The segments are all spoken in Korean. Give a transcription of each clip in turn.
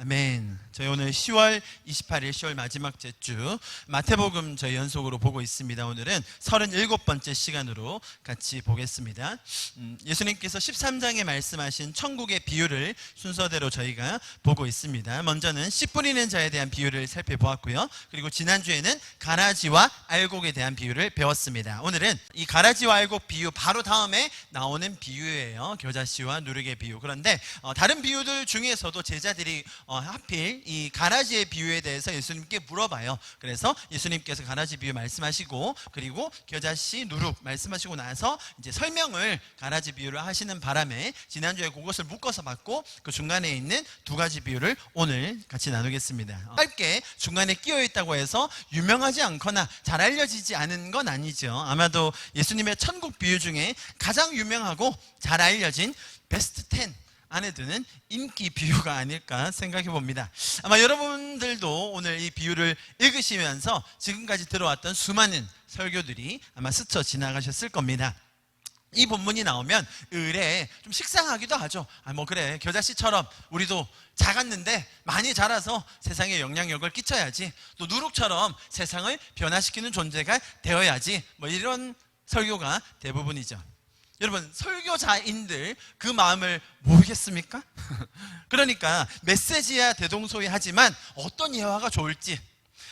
아멘. 저희 오늘 10월 28일 10월 마지막 주 마태복음 저희 연속으로 보고 있습니다. 오늘은 37번째 시간으로 같이 보겠습니다. 예수님께서 13장에 말씀하신 천국의 비유를 순서대로 저희가 보고 있습니다. 먼저는 씨 뿌리는 자에 대한 비유를 살펴보았고요. 그리고 지난주에는 가라지와 알곡에 대한 비유를 배웠습니다. 오늘은 이 가라지와 알곡 비유 바로 다음에 나오는 비유예요. 겨자씨와 누룩의 비유. 그런데 다른 비유들 중에서도 제자들이 하필 이 가라지의 비유에 대해서 예수님께 물어봐요. 그래서 예수님께서 가라지 비유 말씀하시고 그리고 겨자씨 누룩 말씀하시고 나서 이제 설명을 가라지 비유를 하시는 바람에 지난주에 그것을 묶어서 받고 그 중간에 있는 두 가지 비유를 오늘 같이 나누겠습니다. 짧게 중간에 끼어 있다고 해서 유명하지 않거나 잘 알려지지 않은 건 아니죠. 아마도 예수님의 천국 비유 중에 가장 유명하고 잘 알려진 베스트 10 안에 드는 인기 비유가 아닐까 생각해 봅니다. 아마 여러분들도 오늘 이 비유를 읽으시면서 지금까지 들어왔던 수많은 설교들이 아마 스쳐 지나가셨을 겁니다. 이 본문이 나오면 의뢰 좀 식상하기도 하죠. 그래 겨자씨처럼 우리도 작았는데 많이 자라서 세상에 영향력을 끼쳐야지, 또 누룩처럼 세상을 변화시키는 존재가 되어야지, 이런 설교가 대부분이죠. 여러분, 설교자인들 그 마음을 모르겠습니까? 그러니까 메시지야 대동소이하지만 어떤 예화가 좋을지,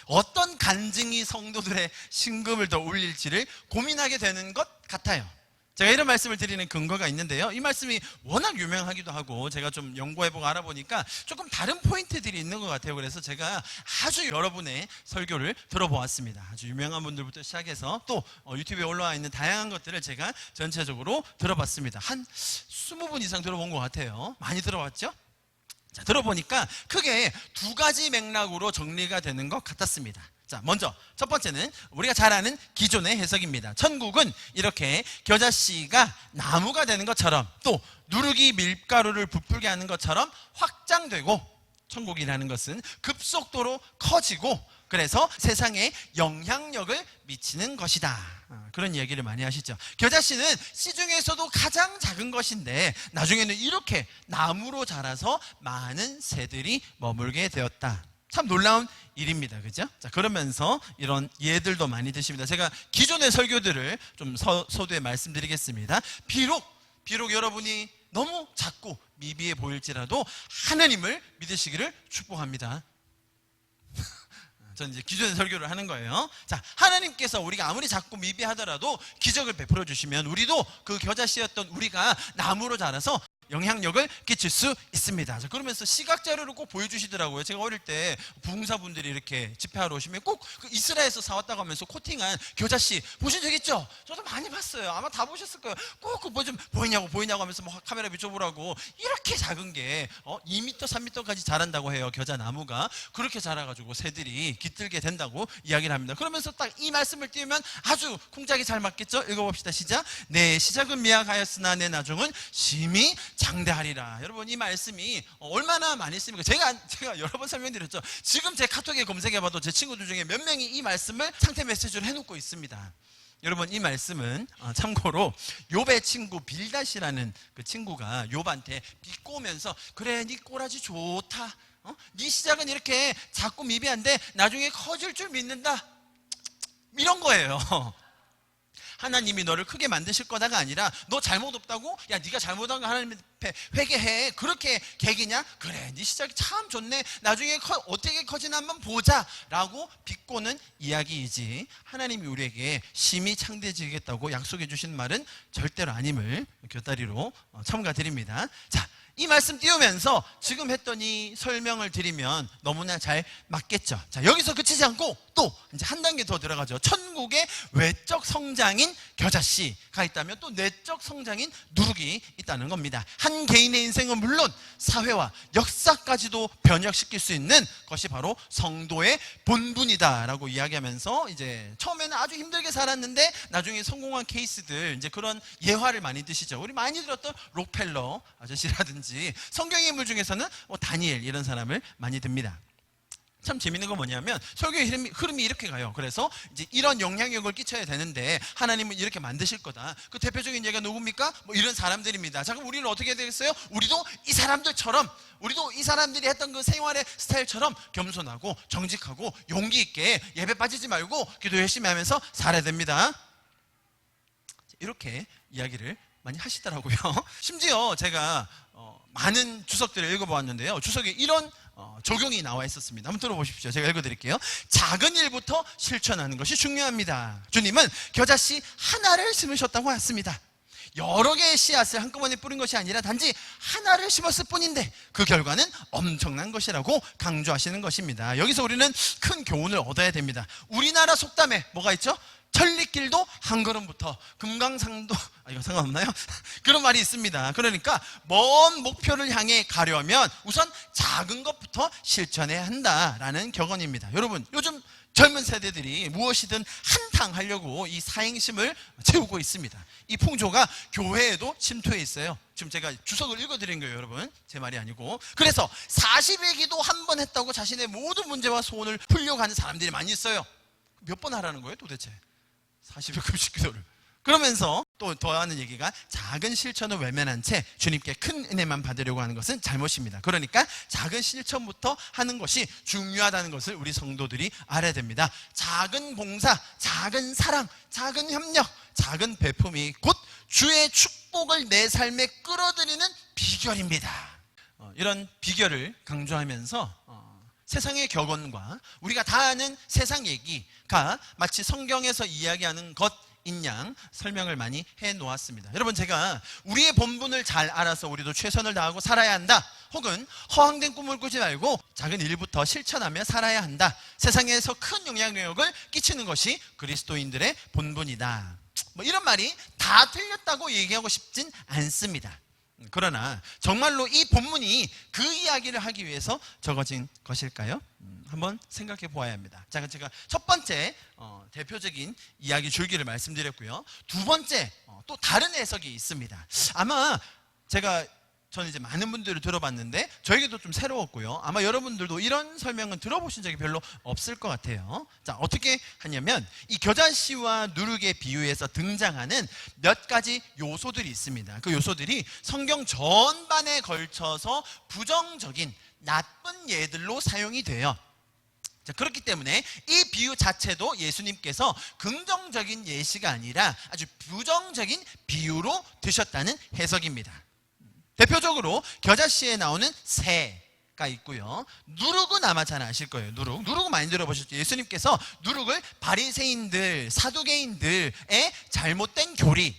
어떤 간증이 성도들의 심금을 더 울릴지를 고민하게 되는 것 같아요. 제가 이런 말씀을 드리는 근거가 있는데요, 이 말씀이 워낙 유명하기도 하고 제가 좀 연구해보고 알아보니까 조금 다른 포인트들이 있는 것 같아요. 그래서 제가 아주 여러분의 설교를 들어보았습니다. 아주 유명한 분들부터 시작해서 또 유튜브에 올라와 있는 다양한 것들을 제가 전체적으로 들어봤습니다. 한 20분 이상 들어본 것 같아요. 많이 들어봤죠? 자, 들어보니까 크게 두 가지 맥락으로 정리가 되는 것 같았습니다. 자, 먼저 첫 번째는 우리가 잘 아는 기존의 해석입니다. 천국은 이렇게 겨자씨가 나무가 되는 것처럼, 또 누룩이 밀가루를 부풀게 하는 것처럼 확장되고, 천국이라는 것은 급속도로 커지고 그래서 세상에 영향력을 미치는 것이다. 그런 이야기를 많이 하시죠. 겨자씨는 씨 중에서도 가장 작은 것인데 나중에는 이렇게 나무로 자라서 많은 새들이 머물게 되었다. 참 놀라운 일입니다. 그죠? 자, 그러면서 이런 예들도 많이 드십니다. 제가 기존의 설교들을 좀 서두에 말씀드리겠습니다. 비록 여러분이 너무 작고 미비해 보일지라도 하나님을 믿으시기를 축복합니다. 저는 이제 기존의 설교를 하는 거예요. 자, 하나님께서 우리가 아무리 작고 미비하더라도 기적을 베풀어 주시면 우리도 그 겨자씨였던 우리가 나무로 자라서 영향력을 끼칠 수 있습니다. 자, 그러면서 시각자료를 꼭 보여주시더라고요. 제가 어릴 때 부흥사분들이 이렇게 집회하러 오시면 꼭 그 이스라엘에서 사왔다고 하면서 코팅한 겨자씨 보신 적 있죠? 저도 많이 봤어요. 아마 다 보셨을 거예요. 꼭 뭐 좀 보이냐고 하면서 카메라 비춰보라고. 이렇게 작은 게 2m, 3m까지 자란다고 해요. 겨자나무가. 그렇게 자라가지고 새들이 깃들게 된다고 이야기를 합니다. 그러면서 딱 이 말씀을 띄우면 아주 쿵짝이 잘 맞겠죠? 읽어봅시다. 시작. 내 시작은 미약하였으나 내 나중은 심히 장대하리라. 여러분, 이 말씀이 얼마나 많이 씁니까? 제가 여러 번 설명드렸죠. 지금 제 카톡에 검색해봐도 제 친구들 중에 몇 명이 이 말씀을 상태 메시지로 해놓고 있습니다. 여러분, 이 말씀은 참고로 욥의 친구 빌닷이라는 그 친구가 욥한테 비꼬면서, 그래 네 꼬라지 좋다, 네 시작은 이렇게 작고 미비한데 나중에 커질 줄 믿는다, 이런 거예요. 하나님이 너를 크게 만드실 거다가 아니라, 너 잘못 없다고? 야, 네가 잘못한 거 하나님 앞에 회개해. 그렇게 계기냐? 그래, 네 시작이 참 좋네. 나중에 어떻게 커지나 한번 보자 라고 비꼬는 이야기이지, 하나님이 우리에게 심히 창대해지겠다고 약속해 주신 말은 절대로 아님을 곁다리로 첨가드립니다. 자, 이 말씀 띄우면서 지금 했던 이 설명을 드리면 너무나 잘 맞겠죠. 자, 여기서 그치지 않고 또 이제 한 단계 더 들어가죠. 천국의 외적 성장인 겨자씨가 있다면 또 내적 성장인 누룩이 있다는 겁니다. 한 개인의 인생은 물론 사회와 역사까지도 변혁시킬 수 있는 것이 바로 성도의 본분이다라고 이야기하면서, 이제 처음에는 아주 힘들게 살았는데 나중에 성공한 케이스들, 이제 그런 예화를 많이 드시죠. 우리 많이 들었던 록펠러 아저씨라든지 성경의 인물 중에서는 다니엘, 이런 사람을 많이 듭니다. 참 재밌는 건 뭐냐면 설교의 흐름이 이렇게 가요. 그래서 이제 이런 영향력을 끼쳐야 되는데 하나님은 이렇게 만드실 거다. 그 대표적인 예가 누굽니까? 뭐 이런 사람들입니다. 자, 그럼 우리는 어떻게 해야 되겠어요? 우리도 이 사람들처럼, 우리도 이 사람들이 했던 그 생활의 스타일처럼 겸손하고 정직하고 용기 있게 예배 빠지지 말고 기도 열심히 하면서 살아야 됩니다. 이렇게 이야기를 많이 하시더라고요. 심지어 제가 많은 주석들을 읽어보았는데요, 주석에 이런 적용이 나와 있었습니다. 한번 들어보십시오. 제가 읽어드릴게요. 작은 일부터 실천하는 것이 중요합니다. 주님은 겨자씨 하나를 심으셨다고 했습니다. 여러 개의 씨앗을 한꺼번에 뿌린 것이 아니라 단지 하나를 심었을 뿐인데 그 결과는 엄청난 것이라고 강조하시는 것입니다. 여기서 우리는 큰 교훈을 얻어야 됩니다. 우리나라 속담에 뭐가 있죠? 천리길도 한 걸음부터, 금강산도, 이거 상관없나요? 그런 말이 있습니다. 그러니까 먼 목표를 향해 가려면 우선 작은 것부터 실천해야 한다라는 격언입니다. 여러분, 요즘 젊은 세대들이 무엇이든 한탕 하려고 이 사행심을 채우고 있습니다. 이 풍조가 교회에도 침투해 있어요. 지금 제가 주석을 읽어드린 거예요, 여러분. 제 말이 아니고. 그래서 40일 기도 한 번 했다고 자신의 모든 문제와 소원을 풀려고 하는 사람들이 많이 있어요. 몇 번 하라는 거예요, 도대체? 40일 금식 기도를. 그러면서 또 더하는 얘기가, 작은 실천을 외면한 채 주님께 큰 은혜만 받으려고 하는 것은 잘못입니다. 그러니까 작은 실천부터 하는 것이 중요하다는 것을 우리 성도들이 알아야 됩니다. 작은 봉사, 작은 사랑, 작은 협력, 작은 베품이 곧 주의 축복을 내 삶에 끌어들이는 비결입니다. 이런 비결을 강조하면서 세상의 격언과 우리가 다 아는 세상 얘기가 마치 성경에서 이야기하는 것인 양 설명을 많이 해놓았습니다. 여러분, 제가 우리의 본분을 잘 알아서 우리도 최선을 다하고 살아야 한다, 혹은 허황된 꿈을 꾸지 말고 작은 일부터 실천하며 살아야 한다, 세상에서 큰 영향력을 끼치는 것이 그리스도인들의 본분이다, 뭐 이런 말이 다 틀렸다고 얘기하고 싶진 않습니다. 그러나 정말로 이 본문이 그 이야기를 하기 위해서 적어진 것일까요? 한번 생각해 보아야 합니다. 자, 제가 첫 번째 대표적인 이야기 줄기를 말씀드렸고요. 두 번째 또 다른 해석이 있습니다. 아마 저는 이제 많은 분들을 들어봤는데 저에게도 좀 새로웠고요. 아마 여러분들도 이런 설명은 들어보신 적이 별로 없을 것 같아요. 자, 어떻게 하냐면 이 겨자씨와 누룩의 비유에서 등장하는 몇 가지 요소들이 있습니다. 그 요소들이 성경 전반에 걸쳐서 부정적인 나쁜 예들로 사용이 돼요. 자, 그렇기 때문에 이 비유 자체도 예수님께서 긍정적인 예시가 아니라 아주 부정적인 비유로 드셨다는 해석입니다. 대표적으로 겨자씨에 나오는 새가 있고요. 누룩은 아마 잘 아실 거예요. 누룩은 많이 들어보셨죠. 예수님께서 누룩을 바리새인들, 사두개인들의 잘못된 교리,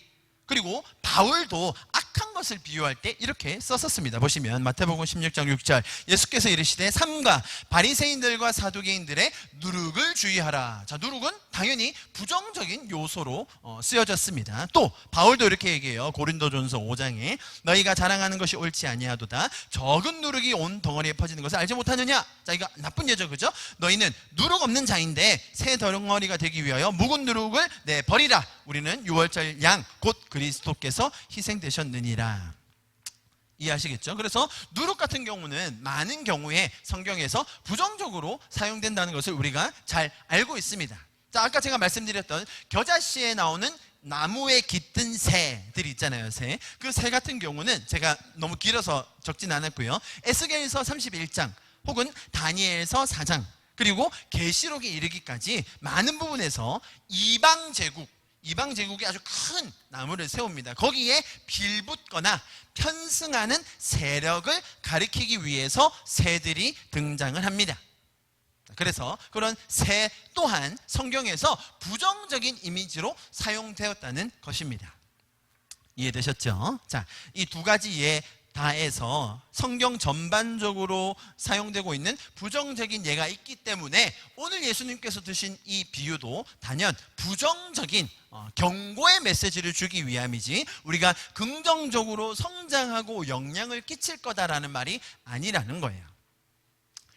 그리고 바울도 악한 것을 비유할 때 이렇게 썼었습니다. 보시면 마태복음 16장 6절, 예수께서 이르시되 삼가 바리새인들과 사두개인들의 누룩을 주의하라. 자, 누룩은 당연히 부정적인 요소로 쓰여졌습니다. 또 바울도 이렇게 얘기해요. 고린도전서 5장에 너희가 자랑하는 것이 옳지 아니하도다. 적은 누룩이 온 덩어리에 퍼지는 것을 알지 못하느냐. 자, 이거 나쁜 예죠, 그죠? 너희는 누룩 없는 자인데 새 덩어리가 되기 위하여 묵은 누룩을 내버리라. 우리는 유월절 양 곧 그리스도께서 희생되셨느니라. 이해하시겠죠? 그래서 누룩 같은 경우는 많은 경우에 성경에서 부정적으로 사용된다는 것을 우리가 잘 알고 있습니다. 자, 아까 제가 말씀드렸던 겨자씨에 나오는 나무에 깃든 새들이 있잖아요. 새. 그 새 같은 경우는 제가 너무 길어서 적진 않았고요. 에스겔서 31장 혹은 다니엘서 4장 그리고 계시록에 이르기까지 많은 부분에서 이방 제국이 아주 큰 나무를 세웁니다. 거기에 빌붙거나 편승하는 세력을 가리키기 위해서 새들이 등장을 합니다. 그래서 그런 새 또한 성경에서 부정적인 이미지로 사용되었다는 것입니다. 이해되셨죠? 자, 이 두 가지 예 다해서 성경 전반적으로 사용되고 있는 부정적인 예가 있기 때문에 오늘 예수님께서 드신 이 비유도 단연 부정적인 경고의 메시지를 주기 위함이지 우리가 긍정적으로 성장하고 영향을 끼칠 거다라는 말이 아니라는 거예요.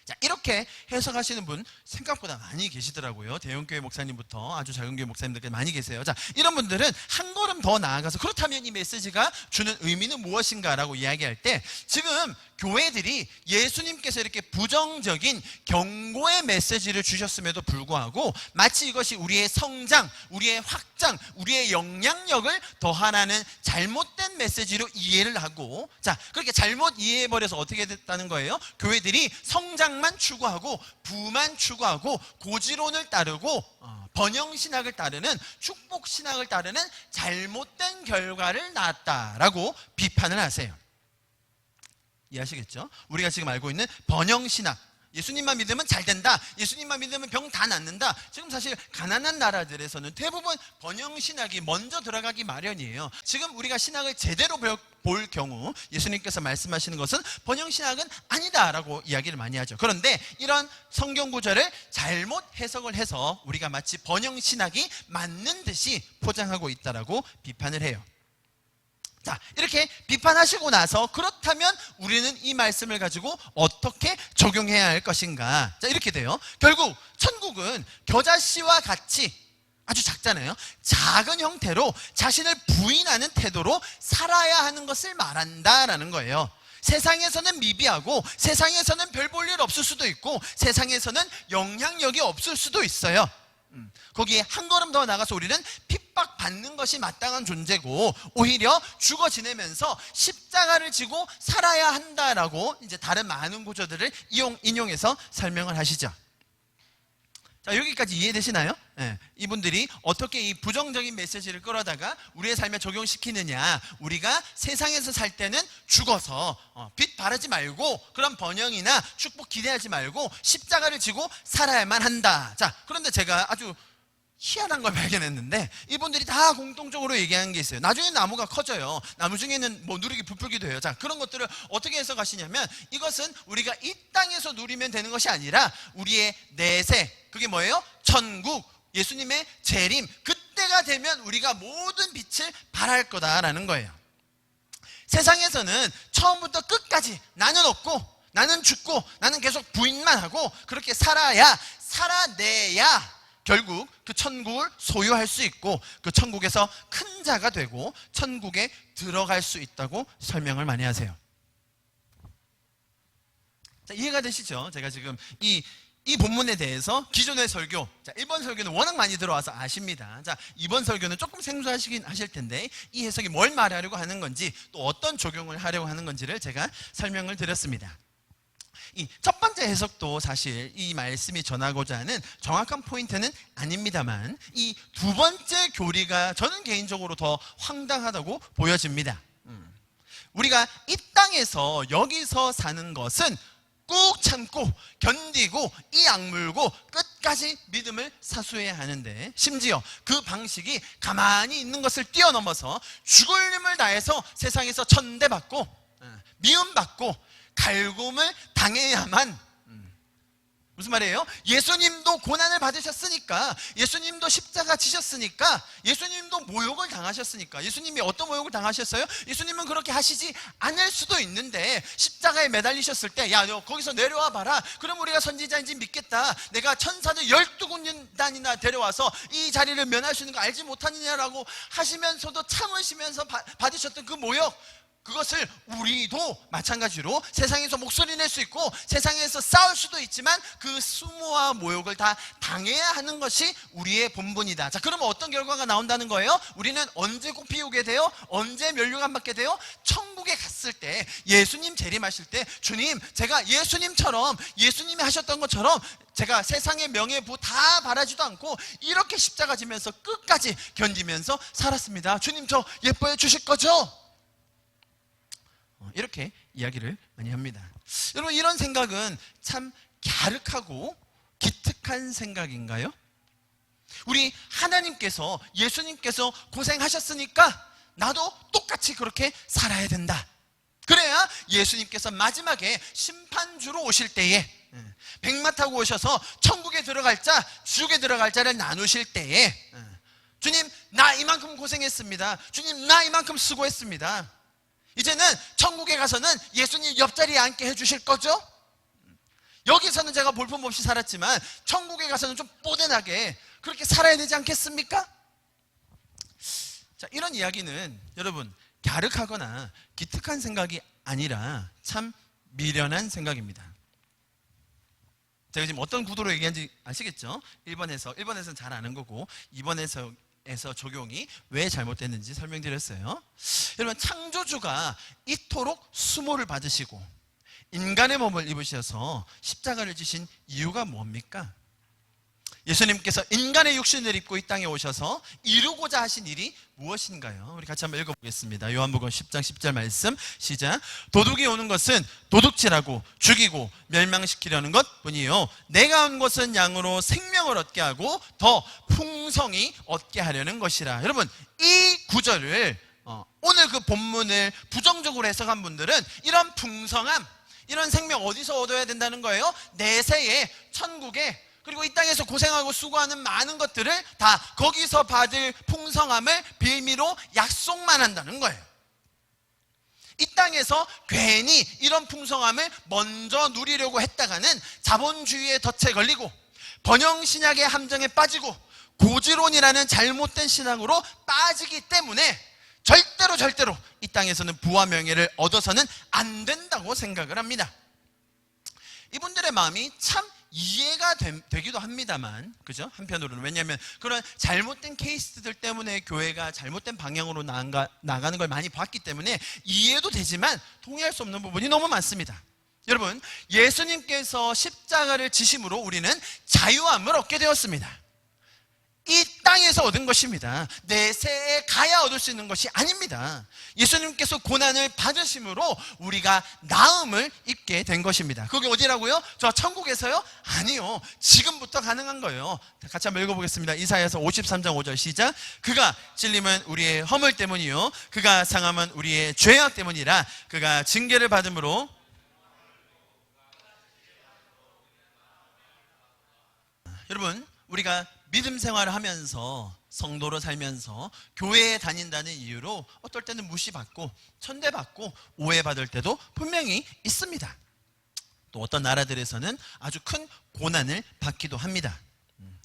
자, 이렇게 해석하시는 분 생각보다 많이 계시더라고요. 대형교회 목사님부터 아주 작은 교회 목사님들까지 많이 계세요. 자, 이런 분들은 한 걸음 더 나아가서 그렇다면 이 메시지가 주는 의미는 무엇인가라고 이야기할 때, 지금 교회들이 예수님께서 이렇게 부정적인 경고의 메시지를 주셨음에도 불구하고 마치 이것이 우리의 성장, 우리의 확장, 우리의 영향력을 더하라는 잘못된 메시지로 이해를 하고, 자, 그렇게 잘못 이해해버려서 어떻게 됐다는 거예요? 교회들이 성장만 추구하고 부만 추구하고 고지론을 따르고 번영신학을 따르는, 축복신학을 따르는 잘못된 결과를 낳았다라고 비판을 하세요. 이해하시겠죠? 우리가 지금 알고 있는 번영신학, 예수님만 믿으면 잘 된다, 예수님만 믿으면 병 다 낫는다. 지금 사실 가난한 나라들에서는 대부분 번영신학이 먼저 들어가기 마련이에요. 지금 우리가 신학을 제대로 볼 경우 예수님께서 말씀하시는 것은 번영신학은 아니다라고 이야기를 많이 하죠. 그런데 이런 성경 구절을 잘못 해석을 해서 우리가 마치 번영신학이 맞는 듯이 포장하고 있다라고 비판을 해요. 자, 이렇게 비판하시고 나서 그렇다면 우리는 이 말씀을 가지고 어떻게 적용해야 할 것인가? 자, 이렇게 돼요. 결국 천국은 겨자씨와 같이 아주 작잖아요. 작은 형태로 자신을 부인하는 태도로 살아야 하는 것을 말한다라는 거예요. 세상에서는 미비하고 세상에서는 별 볼 일 없을 수도 있고 세상에서는 영향력이 없을 수도 있어요. 거기에 한 걸음 더 나가서 우리는 핍박받는 것이 마땅한 존재고 오히려 죽어 지내면서 십자가를 지고 살아야 한다라고 이제 다른 많은 구절들을 인용해서 설명을 하시죠. 자, 여기까지 이해되시나요? 네, 이분들이 어떻게 이 부정적인 메시지를 끌어다가 우리의 삶에 적용시키느냐. 우리가 세상에서 살 때는 죽어서 빚 바라지 말고 그런 번영이나 축복 기대하지 말고 십자가를 지고 살아야만 한다. 자, 그런데 제가 아주 희한한 걸 발견했는데 이분들이 다 공통적으로 얘기하는 게 있어요. 나중에 나무가 커져요. 나무 중에는 뭐 누리기 부풀기도 해요. 자, 그런 것들을 어떻게 해석하시냐면 이것은 우리가 이 땅에서 누리면 되는 것이 아니라 우리의 내세, 그게 뭐예요? 천국, 예수님의 재림, 그때가 되면 우리가 모든 빛을 발할 거다라는 거예요. 세상에서는 처음부터 끝까지 나는 없고 나는 죽고 나는 계속 부인만 하고 그렇게 살아내야 결국 그 천국을 소유할 수 있고 그 천국에서 큰 자가 되고 천국에 들어갈 수 있다고 설명을 많이 하세요. 자, 이해가 되시죠? 제가 지금 이 본문에 대해서 기존의 설교, 자, 1번 설교는 워낙 많이 들어와서 아십니다. 자, 2번 설교는 조금 생소하시긴 하실 텐데 이 해석이 뭘 말하려고 하는 건지 또 어떤 적용을 하려고 하는 건지를 제가 설명을 드렸습니다. 이 첫 번째 해석도 사실 이 말씀이 전하고자 하는 정확한 포인트는 아닙니다만 이 두 번째 교리가 저는 개인적으로 더 황당하다고 보여집니다. 우리가 이 땅에서 여기서 사는 것은 꾹 참고 견디고 이 악물고 끝까지 믿음을 사수해야 하는데 심지어 그 방식이 가만히 있는 것을 뛰어넘어서 죽을 힘을 다해서 세상에서 천대받고 미움받고 갈굼을 당해야만, 무슨 말이에요? 예수님도 고난을 받으셨으니까, 예수님도 십자가 지셨으니까, 예수님도 모욕을 당하셨으니까. 예수님이 어떤 모욕을 당하셨어요? 예수님은 그렇게 하시지 않을 수도 있는데 십자가에 매달리셨을 때 야, 너 거기서 내려와 봐라. 그럼 우리가 선지자인지 믿겠다. 내가 천사들 12군단이나 데려와서 이 자리를 면할 수 있는 거 알지 못하느냐라고 하시면서도 참으시면서 받으셨던 그 모욕, 그것을 우리도 마찬가지로 세상에서 목소리 낼 수 있고 세상에서 싸울 수도 있지만 그 수모와 모욕을 다 당해야 하는 것이 우리의 본분이다. 자, 그러면 어떤 결과가 나온다는 거예요? 우리는 언제 꽃 피우게 돼요? 언제 멸류관 받게 돼요? 천국에 갔을 때, 예수님 재림하실 때, 주님, 제가 예수님처럼, 예수님이 하셨던 것처럼 제가 세상의 명예부 다 바라지도 않고 이렇게 십자가 지면서 끝까지 견디면서 살았습니다. 주님, 저 예뻐해 주실 거죠? 이렇게 이야기를 많이 합니다. 여러분, 이런 생각은 참 갸륵하고 기특한 생각인가요? 우리 하나님께서, 예수님께서 고생하셨으니까 나도 똑같이 그렇게 살아야 된다. 그래야 예수님께서 마지막에 심판주로 오실 때에 백마 타고 오셔서 천국에 들어갈 자, 지옥에 들어갈 자를 나누실 때에 주님, 나 이만큼 고생했습니다. 주님, 나 이만큼 수고했습니다. 이제는 천국에 가서는 예수님 옆자리에 앉게 해주실 거죠? 여기서는 제가 볼품없이 살았지만 천국에 가서는 좀 뽀대나게 그렇게 살아야 되지 않겠습니까? 자, 이런 이야기는 여러분 갸륵하거나 기특한 생각이 아니라 참 미련한 생각입니다. 제가 지금 어떤 구도로 얘기하는지 아시겠죠? 1번에서는 잘 아는 거고 2번에서 적용이 왜 잘못됐는지 설명드렸어요. 여러분, 창조주가 이토록 수모를 받으시고 인간의 몸을 입으셔서 십자가를 지신 이유가 뭡니까? 예수님께서 인간의 육신을 입고 이 땅에 오셔서 이루고자 하신 일이 무엇인가요? 우리 같이 한번 읽어보겠습니다. 요한복음 10장 10절 말씀 시작. 도둑이 오는 것은 도둑질하고 죽이고 멸망시키려는 것 뿐이요, 내가 온 것은 양으로 생명을 얻게 하고 더 풍성히 얻게 하려는 것이라. 여러분, 이 구절을 오늘 그 본문을 부정적으로 해석한 분들은 이런 풍성함, 이런 생명 어디서 얻어야 된다는 거예요? 내세에, 천국에, 그리고 이 땅에서 고생하고 수고하는 많은 것들을 다 거기서 받을 풍성함을 빌미로 약속만 한다는 거예요. 이 땅에서 괜히 이런 풍성함을 먼저 누리려고 했다가는 자본주의의 덫에 걸리고 번영신약의 함정에 빠지고 고지론이라는 잘못된 신앙으로 빠지기 때문에 절대로 이 땅에서는 부와 명예를 얻어서는 안 된다고 생각을 합니다. 이분들의 마음이 참 이해가 되기도 합니다만, 그죠? 한편으로는. 왜냐하면 그런 잘못된 케이스들 때문에 교회가 잘못된 방향으로 나가는 걸 많이 봤기 때문에 이해도 되지만 동의할 수 없는 부분이 너무 많습니다. 여러분, 예수님께서 십자가를 지심으로 우리는 자유함을 얻게 되었습니다. 이 땅에서 얻은 것입니다. 내세에 가야 얻을 수 있는 것이 아닙니다. 예수님께서 고난을 받으심으로 우리가 나음을 입게 된 것입니다. 그게 어디라고요? 저 천국에서요? 아니요, 지금부터 가능한 거예요. 같이 한번 읽어보겠습니다. 이사야서 53장 5절 시작. 그가 찔림은 우리의 허물 때문이요, 그가 상함은 우리의 죄악 때문이라. 그가 징계를 받음으로. 여러분, 우리가 믿음 생활을 하면서, 성도로 살면서 교회에 다닌다는 이유로 어떨 때는 무시받고 천대받고 오해받을 때도 분명히 있습니다. 또 어떤 나라들에서는 아주 큰 고난을 받기도 합니다.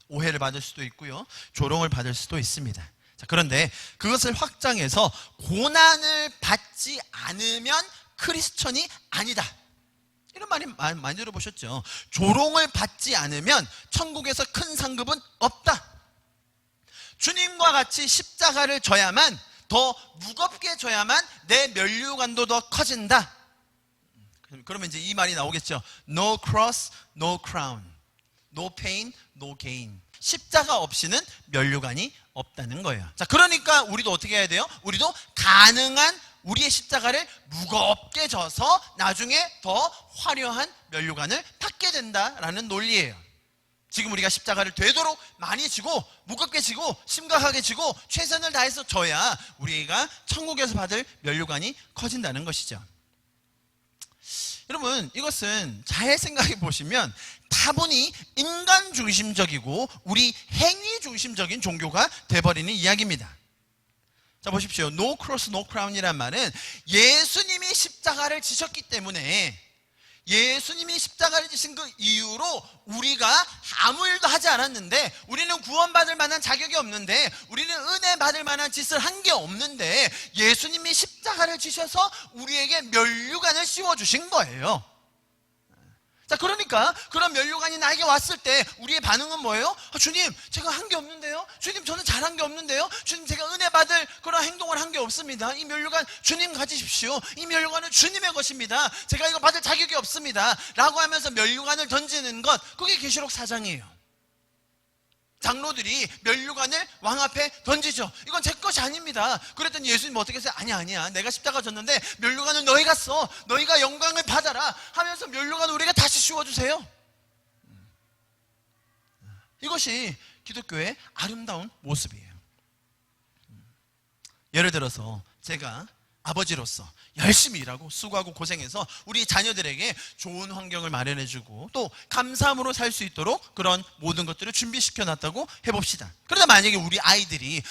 오해를 받을 수도 있고요, 조롱을 받을 수도 있습니다. 자, 그런데 그것을 확장해서 고난을 받지 않으면 크리스천이 아니다, 이런 말이 많이 들어보셨죠? 조롱을 받지 않으면 천국에서 큰 상급은 없다. 주님과 같이 십자가를 져야만, 더 무겁게 져야만 내 면류관도 더 커진다. 그러면 이제 이 말이 나오겠죠. No cross, no crown. No pain, no gain. 십자가 없이는 면류관이 없다는 거예요. 자, 그러니까 우리도 어떻게 해야 돼요? 우리도 가능한 우리의 십자가를 무겁게 져서 나중에 더 화려한 면류관을 받게 된다라는 논리예요. 지금 우리가 십자가를 되도록 많이 지고 무겁게 지고 심각하게 지고 최선을 다해서 져야 우리가 천국에서 받을 면류관이 커진다는 것이죠. 여러분, 이것은 잘 생각해 보시면 다분히 인간 중심적이고 우리 행위 중심적인 종교가 돼버리는 이야기입니다. 자, 보십시오. No cross, no crown이란 말은 예수님이 십자가를 지셨기 때문에, 예수님이 십자가를 지신 그 이유로 우리가 아무 일도 하지 않았는데, 우리는 구원받을 만한 자격이 없는데, 우리는 은혜 받을 만한 짓을 한 게 없는데 예수님이 십자가를 지셔서 우리에게 면류관을 씌워주신 거예요. 자, 그러니까 그런 면류관이 나에게 왔을 때 우리의 반응은 뭐예요? 주님, 제가 한 게 없는데요? 주님, 저는 잘한 게 없는데요? 주님, 제가 은혜 받을 그런 행동을 한 게 없습니다. 이 면류관 주님 가지십시오. 이 면류관은 주님의 것입니다. 제가 이거 받을 자격이 없습니다 라고 하면서 면류관을 던지는 것, 그게 계시록 4장이에요. 장로들이 면류관을 왕 앞에 던지죠. 이건 제 것이 아닙니다. 그랬더니 예수님 어떻게 했어요? 아니야, 내가 십자가 졌는데 면류관을 너희가 써, 너희가 영광을 받아라 하면서 면류관을 우리가 다시 씌워주세요. 이것이 기독교의 아름다운 모습이에요. 예를 들어서 제가 아버지로서 열심히 일하고 수고하고 고생해서 우리 자녀들에게 좋은 환경을 마련해주고 또 감사함으로 살 수 있도록 그런 모든 것들을 준비시켜 놨다고 해봅시다. 그러다 만약에 우리 아이들이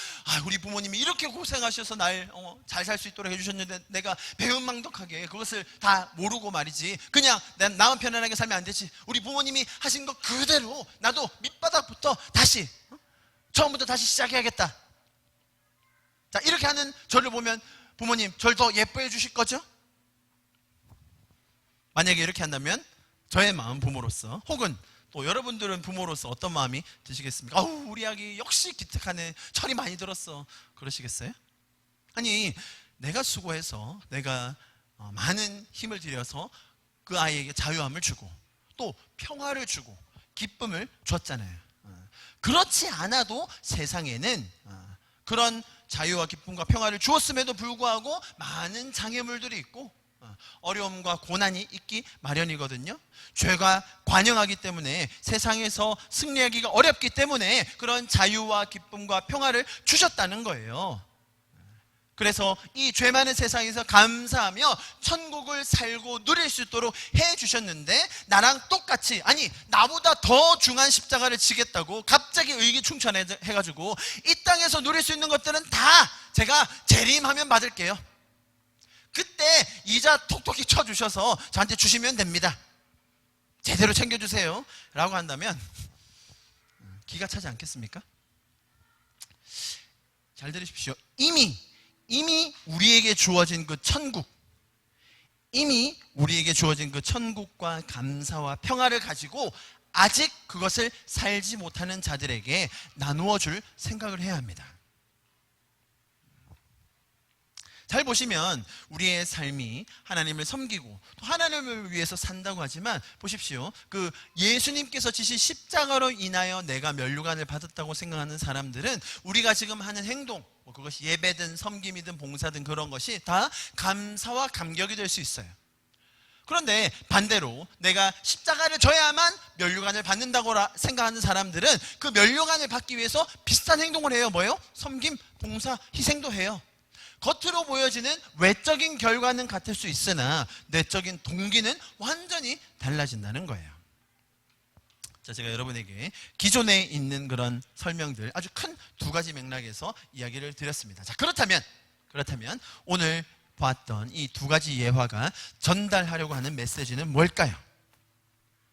우리 부모님이 이렇게 고생하셔서 날 잘 살 수 있도록 해주셨는데 내가 배은망덕하게 그것을 다 모르고 말이지 그냥 나만 편안하게 살면 안 되지, 우리 부모님이 하신 것 그대로 나도 밑바닥부터 다시 처음부터 다시 시작해야겠다. 자, 이렇게 하는 저를 보면 부모님 저를 더 예뻐해 주실 거죠? 만약에 이렇게 한다면 저의 마음 부모로서 혹은 또 여러분들은 부모로서 어떤 마음이 드시겠습니까? 우리 아기 역시 기특하네, 철이 많이 들었어, 그러시겠어요? 아니, 내가 수고해서 내가 많은 힘을 들여서 그 아이에게 자유함을 주고 또 평화를 주고 기쁨을 줬잖아요. 그렇지 않아도 세상에는 그런 자유와 기쁨과 평화를 주었음에도 불구하고 많은 장애물들이 있고 어려움과 고난이 있기 마련이거든요. 죄가 관영하기 때문에 세상에서 승리하기가 어렵기 때문에 그런 자유와 기쁨과 평화를 주셨다는 거예요. 그래서 이 죄 많은 세상에서 감사하며 천국을 살고 누릴 수 있도록 해주셨는데 나랑 똑같이, 아니 나보다 더 중한 십자가를 지겠다고 갑자기 의기충천해가지고 이 땅에서 누릴 수 있는 것들은 다 제가 재림하면 받을게요, 그때 이자 톡톡히 쳐주셔서 저한테 주시면 됩니다, 제대로 챙겨주세요 라고 한다면 기가 차지 않겠습니까? 잘 들으십시오. 이미 우리에게 주어진 그 천국, 이미 우리에게 주어진 그 천국과 감사와 평화를 가지고 아직 그것을 살지 못하는 자들에게 나누어 줄 생각을 해야 합니다. 잘 보시면 우리의 삶이 하나님을 섬기고 또 하나님을 위해서 산다고 하지만 보십시오, 그 예수님께서 지신 십자가로 인하여 내가 면류관을 받았다고 생각하는 사람들은 우리가 지금 하는 행동, 그것이 예배든 섬김이든 봉사든 그런 것이 다 감사와 감격이 될 수 있어요. 그런데 반대로 내가 십자가를 져야만 면류관을 받는다고 생각하는 사람들은 그 면류관을 받기 위해서 비슷한 행동을 해요. 뭐예요? 섬김, 봉사, 희생도 해요. 겉으로 보여지는 외적인 결과는 같을 수 있으나 내적인 동기는 완전히 달라진다는 거예요. 자, 제가 여러분에게 기존에 있는 그런 설명들 아주 큰 두 가지 맥락에서 이야기를 드렸습니다. 자, 그렇다면 오늘 보았던 이 두 가지 예화가 전달하려고 하는 메시지는 뭘까요?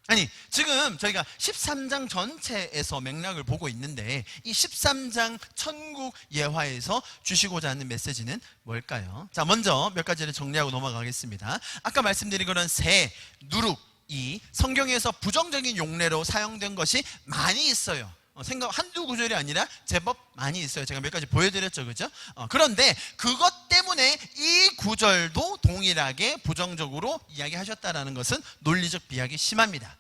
아니, 지금 저희가 13장 전체에서 맥락을 보고 있는데 이 13장 천국 예화에서 주시고자 하는 메시지는 뭘까요? 자, 먼저 몇 가지를 정리하고 넘어가겠습니다. 아까 말씀드린 그런 새, 누룩, 이 성경에서 부정적인 용례로 사용된 것이 많이 있어요. 생각 한두 구절이 아니라 제법 많이 있어요. 제가 몇 가지 보여드렸죠, 그죠? 그런데 그것 때문에 이 구절도 동일하게 부정적으로 이야기하셨다라는 것은 논리적 비약이 심합니다.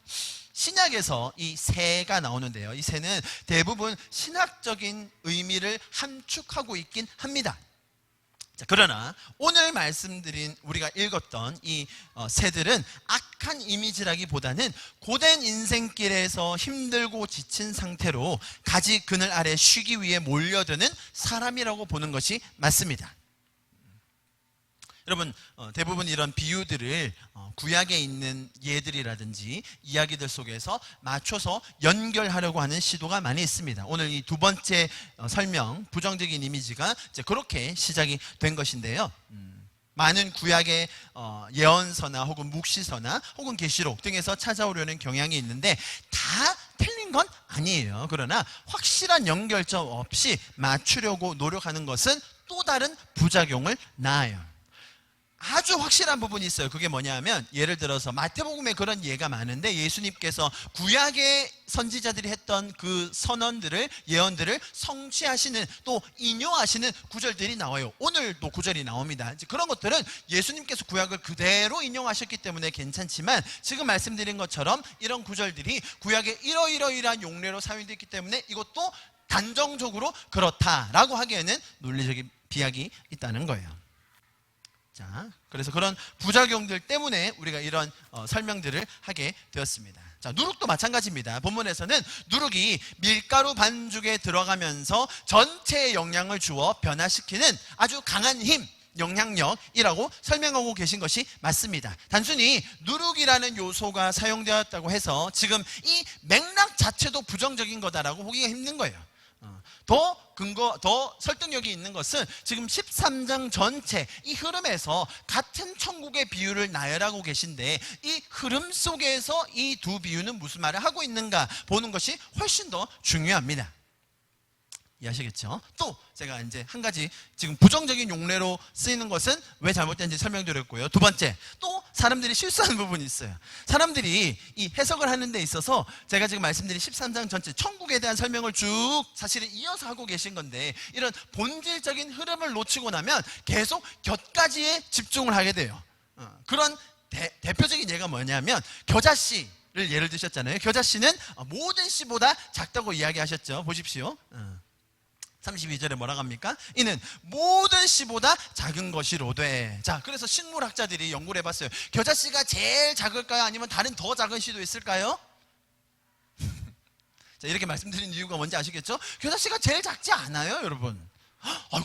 신약에서 이 새가 나오는데요, 이 새는 대부분 신학적인 의미를 함축하고 있긴 합니다. 자, 그러나 오늘 말씀드린 우리가 읽었던 이 새들은 악한 이미지라기보다는 고된 인생길에서 힘들고 지친 상태로 가지 그늘 아래 쉬기 위해 몰려드는 사람이라고 보는 것이 맞습니다. 여러분, 대부분 이런 비유들을 구약에 있는 예들이라든지 이야기들 속에서 맞춰서 연결하려고 하는 시도가 많이 있습니다. 오늘 이 두 번째 설명, 부정적인 이미지가 이제 그렇게 시작이 된 것인데요. 많은 구약의 예언서나 혹은 묵시서나 혹은 계시록 등에서 찾아오려는 경향이 있는데 다 틀린 건 아니에요. 그러나 확실한 연결점 없이 맞추려고 노력하는 것은 또 다른 부작용을 낳아요. 아주 확실한 부분이 있어요. 그게 뭐냐면 예를 들어서 마태복음에 그런 예가 많은데 예수님께서 구약의 선지자들이 했던 그 선언들을, 예언들을 성취하시는 또 인용하시는 구절들이 나와요. 오늘도 구절이 나옵니다. 이제 그런 것들은 예수님께서 구약을 그대로 인용하셨기 때문에 괜찮지만 지금 말씀드린 것처럼 이런 구절들이 구약의 이러이러이러한 용례로 사용되었기 때문에 이것도 단정적으로 그렇다라고 하기에는 논리적인 비약이 있다는 거예요. 자, 그래서 그런 부작용들 때문에 우리가 이런 설명들을 하게 되었습니다. 자, 누룩도 마찬가지입니다. 본문에서는 누룩이 밀가루 반죽에 들어가면서 전체에 영향을 주어 변화시키는 아주 강한 힘, 영향력이라고 설명하고 계신 것이 맞습니다. 단순히 누룩이라는 요소가 사용되었다고 해서 지금 이 맥락 자체도 부정적인 거다라고 보기가 힘든 거예요. 더 설득력이 있는 것은 지금 13장 전체 이 흐름에서 같은 천국의 비유를 나열하고 계신데 이 흐름 속에서 이 두 비유는 무슨 말을 하고 있는가 보는 것이 훨씬 더 중요합니다. 이해하시겠죠? 또 제가 이제 한 가지 지금 부정적인 용례로 쓰이는 것은 왜 잘못된지 설명드렸고요. 두 번째, 또 사람들이 실수하는 부분이 있어요. 사람들이 이 해석을 하는 데 있어서 제가 지금 말씀드린 13장 전체 천국에 대한 설명을 쭉 사실은 이어서 하고 계신 건데 이런 본질적인 흐름을 놓치고 나면 계속 곁가지에 집중을 하게 돼요. 그런 대표적인 예가 뭐냐면 겨자씨를 예를 드셨잖아요. 겨자씨는 모든 씨보다 작다고 이야기하셨죠. 보십시오. 32절에 뭐라고 합니까? 이는 모든 씨보다 작은 것이로되. 자, 그래서 식물학자들이 연구를 해봤어요. 겨자씨가 제일 작을까요? 아니면 다른 더 작은 씨도 있을까요? 자, 이렇게 말씀드린 이유가 뭔지 아시겠죠? 겨자씨가 제일 작지 않아요, 여러분.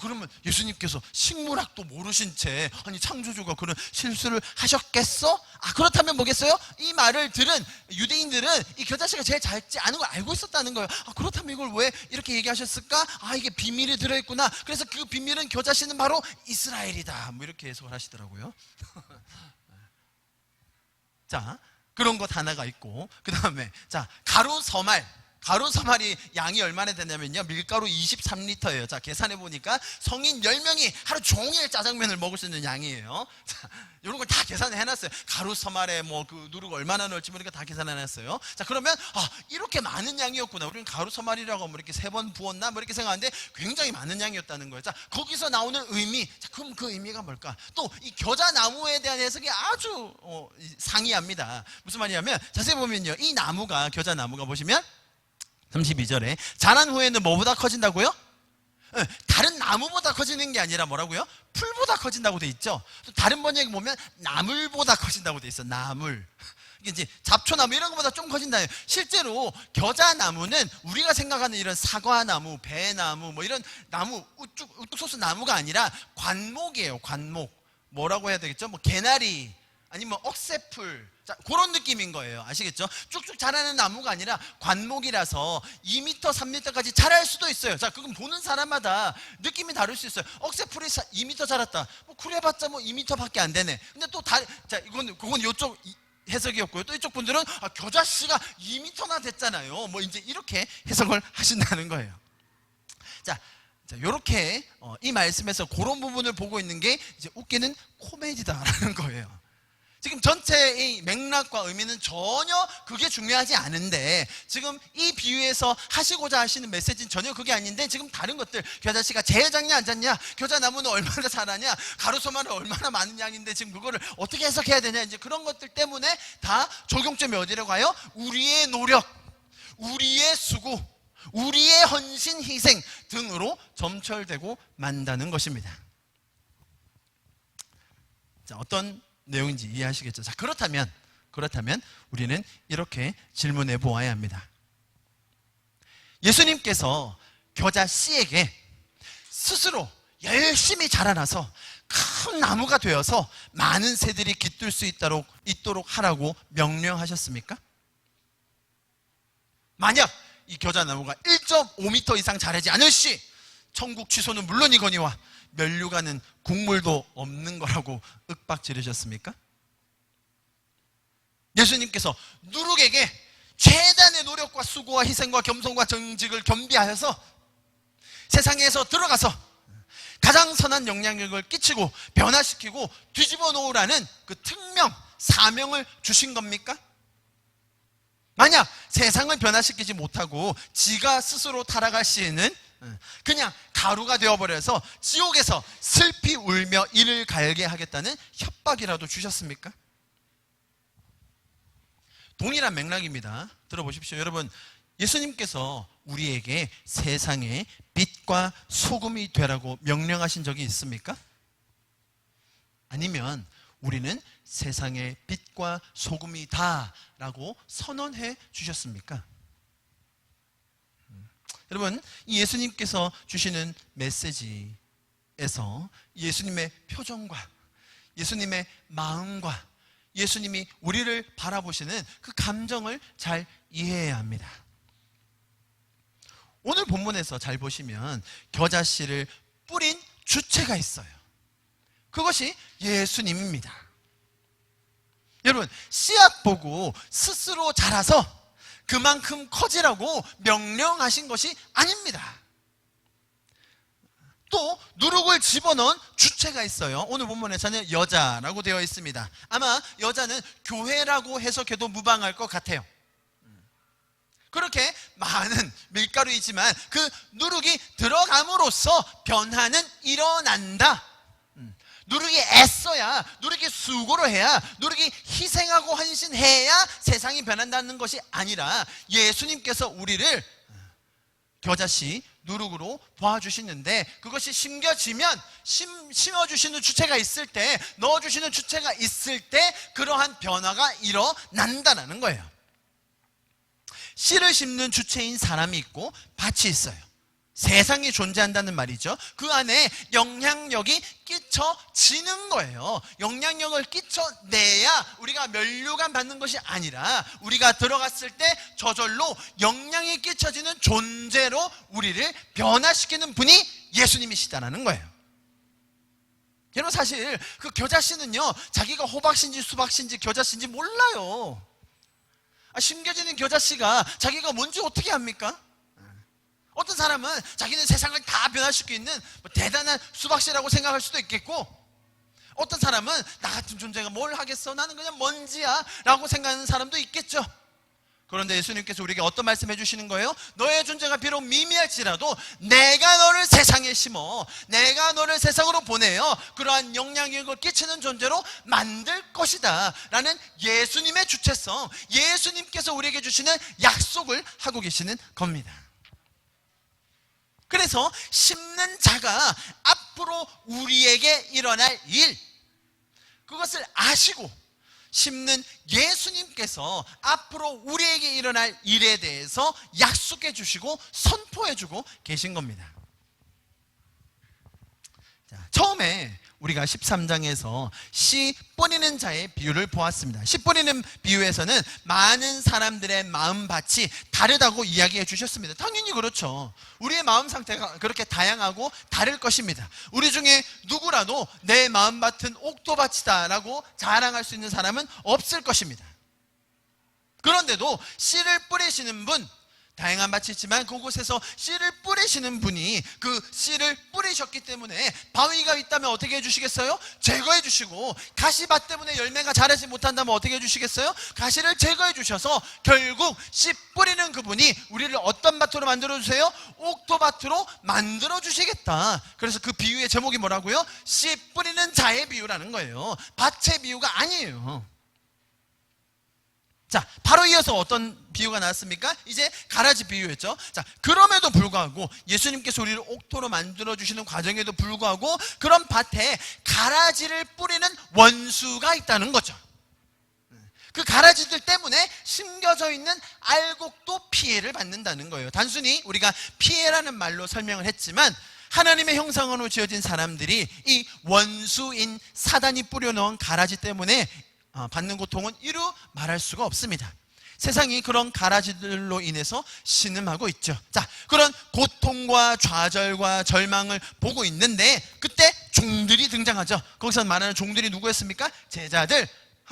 그러면 예수님께서 식물학도 모르신 채 아니 창조주가 그런 실수를 하셨겠어? 그렇다면 뭐겠어요? 이 말을 들은 유대인들은 이 겨자씨가 제일 작지 않은 걸 알고 있었다는 거예요. 그렇다면 이걸 왜 이렇게 얘기하셨을까? 이게 비밀이 들어있구나. 그래서 그 비밀은 겨자씨는 바로 이스라엘이다. 뭐 이렇게 해석을 하시더라고요. 자, 그런 것 하나가 있고, 그 다음에 자, 가루서말이 양이 얼마나 되냐면요, 밀가루 23리터예요. 자, 계산해 보니까 성인 10명이 하루 종일 짜장면을 먹을 수 있는 양이에요. 자, 이런 걸 다 계산해 놨어요. 가루서말에 뭐 그 누룩 얼마나 넣을지 모르니까 다 계산해 놨어요. 자, 그러면 이렇게 많은 양이었구나. 우리는 가루서말이라고 뭐 이렇게 3번 부었나 뭐 이렇게 생각하는데 굉장히 많은 양이었다는 거예요. 자, 거기서 나오는 의미. 자, 그럼 그 의미가 뭘까? 또 이 겨자나무에 대한 해석이 아주 상이합니다. 무슨 말이냐면 자세히 보면요, 이 나무가, 겨자나무가 보시면 32절에 자란 후에는 뭐보다 커진다고요? 다른 나무보다 커지는 게 아니라 뭐라고요? 풀보다 커진다고 돼 있죠. 또 다른 번역에 보면 나물보다 커진다고 돼 있어. 나물. 이게 이제 잡초나무 이런 것보다 좀 커진다. 실제로 겨자나무는 우리가 생각하는 이런 사과나무, 배나무 뭐 이런 나무, 우뚝 솟은 나무가 아니라 관목이에요. 관목. 뭐라고 해야 되겠죠? 뭐 개나리 아니면 억새풀, 자, 그런 느낌인 거예요. 아시겠죠? 쭉쭉 자라는 나무가 아니라 관목이라서 2m, 3m까지 자랄 수도 있어요. 자, 그건 보는 사람마다 느낌이 다를 수 있어요. 억새풀이 2m 자랐다. 뭐 그래봤자 뭐 2m밖에 안 되네. 근데 또 자, 그건 이쪽 해석이었고요. 또 이쪽 분들은 겨자씨가 2m나 됐잖아요. 뭐 이제 이렇게 해석을 하신다는 거예요. 자, 요렇게 이 말씀에서 그런 부분을 보고 있는 게 이제 웃기는 코미디다라는 거예요. 지금 전체의 맥락과 의미는 전혀 그게 중요하지 않은데 지금 이 비유에서 하시고자 하시는 메시지는 전혀 그게 아닌데 지금 다른 것들, 겨자씨가 제일 작냐 안 작냐, 겨자나무는 얼마나 자라냐, 가루소말은 얼마나 많은 양인데 지금 그거를 어떻게 해석해야 되냐, 이제 그런 것들 때문에 다 적용점이 어디로 가요? 우리의 노력, 우리의 수고, 우리의 헌신, 희생 등으로 점철되고 만다는 것입니다. 자, 어떤 내용인지 이해하시겠죠? 자, 그렇다면 우리는 이렇게 질문해 보아야 합니다. 예수님께서 겨자씨에게 스스로 열심히 자라나서 큰 나무가 되어서 많은 새들이 깃들 수 있도록 하라고 명령하셨습니까? 만약 이 겨자나무가 1.5m 이상 자라지 않을 시 천국 취소는 물론이거니와 면류관은 국물도 없는 거라고 윽박 지르셨습니까? 예수님께서 누룩에게 최단의 노력과 수고와 희생과 겸손과 정직을 겸비하여서 세상에서 들어가서 가장 선한 영향력을 끼치고 변화시키고 뒤집어 놓으라는 그 특명, 사명을 주신 겁니까? 만약 세상을 변화시키지 못하고 지가 스스로 타락할 시에는 그냥 가루가 되어버려서 지옥에서 슬피 울며 이를 갈게 하겠다는 협박이라도 주셨습니까? 동일한 맥락입니다. 들어보십시오. 여러분, 예수님께서 우리에게 세상의 빛과 소금이 되라고 명령하신 적이 있습니까? 아니면 우리는 세상의 빛과 소금이다 라고 선언해 주셨습니까? 여러분, 이 예수님께서 주시는 메시지에 에서 예수님의 표정과 예수님의 마음과 예수님이 우리를 바라보시는 그 감정을 잘 이해해야 합니다. 오늘 본문에서 잘 보시면 겨자씨를 뿌린 주체가 있어요. 그것이 예수님입니다. 여러분, 씨앗 보고 스스로 자라서 그만큼 커지라고 명령하신 것이 아닙니다. 또 누룩을 집어넣은 주체가 있어요. 오늘 본문에서는 여자라고 되어 있습니다. 아마 여자는 교회라고 해석해도 무방할 것 같아요. 그렇게 많은 밀가루이지만 그 누룩이 들어감으로써 변화는 일어난다. 누룩이 애써야, 누룩이 수고를 해야, 누룩이 희생하고 헌신해야 세상이 변한다는 것이 아니라 예수님께서 우리를 겨자씨 누룩으로 도와주시는데, 그것이 심겨지면 심어주시는 주체가 있을 때, 넣어주시는 주체가 있을 때 그러한 변화가 일어난다는 거예요. 씨를 심는 주체인 사람이 있고 밭이 있어요. 세상이 존재한다는 말이죠. 그 안에 영향력이 끼쳐지는 거예요. 영향력을 끼쳐내야 우리가 면류관 받는 것이 아니라 우리가 들어갔을 때 저절로 영향이 끼쳐지는 존재로 우리를 변화시키는 분이 예수님이시다라는 거예요. 여러분, 사실 그 겨자씨는요, 자기가 호박씨인지 수박씨인지 겨자씨인지 몰라요. 심겨지는 겨자씨가 자기가 뭔지 어떻게 합니까? 어떤 사람은 자기는 세상을 다 변화시킬 수 있는 대단한 수박씨라고 생각할 수도 있겠고, 어떤 사람은 나 같은 존재가 뭘 하겠어, 나는 그냥 먼지야 라고 생각하는 사람도 있겠죠. 그런데 예수님께서 우리에게 어떤 말씀해 주시는 거예요? 너의 존재가 비록 미미할지라도 내가 너를 세상에 심어, 내가 너를 세상으로 보내어 그러한 영향력을 끼치는 존재로 만들 것이다 라는 예수님의 주체성, 예수님께서 우리에게 주시는 약속을 하고 계시는 겁니다. 그래서 심는 자가 앞으로 우리에게 일어날 일, 그것을 아시고 심는 예수님께서 앞으로 우리에게 일어날 일에 대해서 약속해 주시고 선포해 주고 계신 겁니다. 자, 처음에 우리가 13장에서 씨 뿌리는 자의 비유를 보았습니다. 씨 뿌리는 비유에서는 많은 사람들의 마음밭이 다르다고 이야기해 주셨습니다. 당연히 그렇죠. 우리의 마음 상태가 그렇게 다양하고 다를 것입니다. 우리 중에 누구라도 내 마음밭은 옥토밭이다 라고 자랑할 수 있는 사람은 없을 것입니다. 그런데도 씨를 뿌리시는 분, 다양한 밭이 있지만 그곳에서 씨를 뿌리시는 분이 그 씨를 뿌리셨기 때문에 바위가 있다면 어떻게 해주시겠어요? 제거해 주시고, 가시밭 때문에 열매가 자라지 못한다면 어떻게 해주시겠어요? 가시를 제거해 주셔서 결국 씨 뿌리는 그분이 우리를 어떤 밭으로 만들어주세요? 옥토밭으로 만들어주시겠다. 그래서 그 비유의 제목이 뭐라고요? 씨 뿌리는 자의 비유라는 거예요. 밭의 비유가 아니에요. 자, 바로 이어서 어떤 비유가 나왔습니까? 이제 가라지 비유였죠. 자, 그럼에도 불구하고 예수님께서 우리를 옥토로 만들어주시는 과정에도 불구하고 그런 밭에 가라지를 뿌리는 원수가 있다는 거죠. 그 가라지들 때문에 심겨져 있는 알곡도 피해를 받는다는 거예요. 단순히 우리가 피해라는 말로 설명을 했지만 하나님의 형상으로 지어진 사람들이 이 원수인 사단이 뿌려놓은 가라지 때문에 받는 고통은 이루 말할 수가 없습니다. 세상이 그런 가라지들로 인해서 신음하고 있죠. 자, 그런 고통과 좌절과 절망을 보고 있는데 그때 종들이 등장하죠. 거기서 말하는 종들이 누구였습니까? 제자들,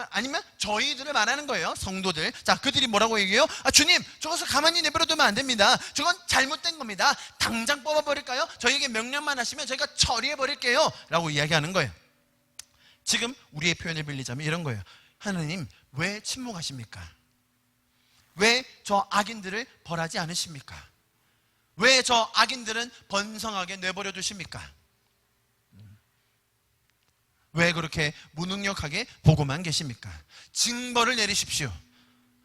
아니면 저희들을 말하는 거예요. 성도들. 자, 그들이 뭐라고 얘기해요? 주님, 저것을 가만히 내버려두면 안 됩니다. 저건 잘못된 겁니다. 당장 뽑아버릴까요? 저희에게 명령만 하시면 저희가 처리해버릴게요 라고 이야기하는 거예요. 지금 우리의 표현을 빌리자면 이런 거예요. 하나님, 왜 침묵하십니까? 왜 저 악인들을 벌하지 않으십니까? 왜 저 악인들은 번성하게 내버려 두십니까? 왜 그렇게 무능력하게 보고만 계십니까? 징벌을 내리십시오.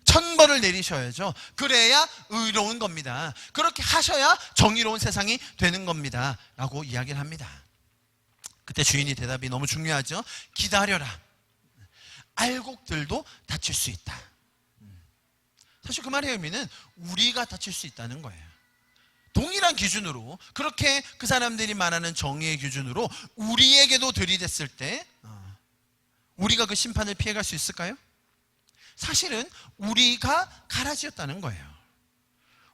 천벌을 내리셔야죠. 그래야 의로운 겁니다. 그렇게 하셔야 정의로운 세상이 되는 겁니다 라고 이야기를 합니다. 그때 주인이 대답이 너무 중요하죠. 기다려라. 알곡들도 다칠 수 있다. 사실 그 말의 의미는 우리가 다칠 수 있다는 거예요. 동일한 기준으로, 그렇게 그 사람들이 말하는 정의의 기준으로 우리에게도 들이댔을 때 우리가 그 심판을 피해갈 수 있을까요? 사실은 우리가 가라지였다는 거예요.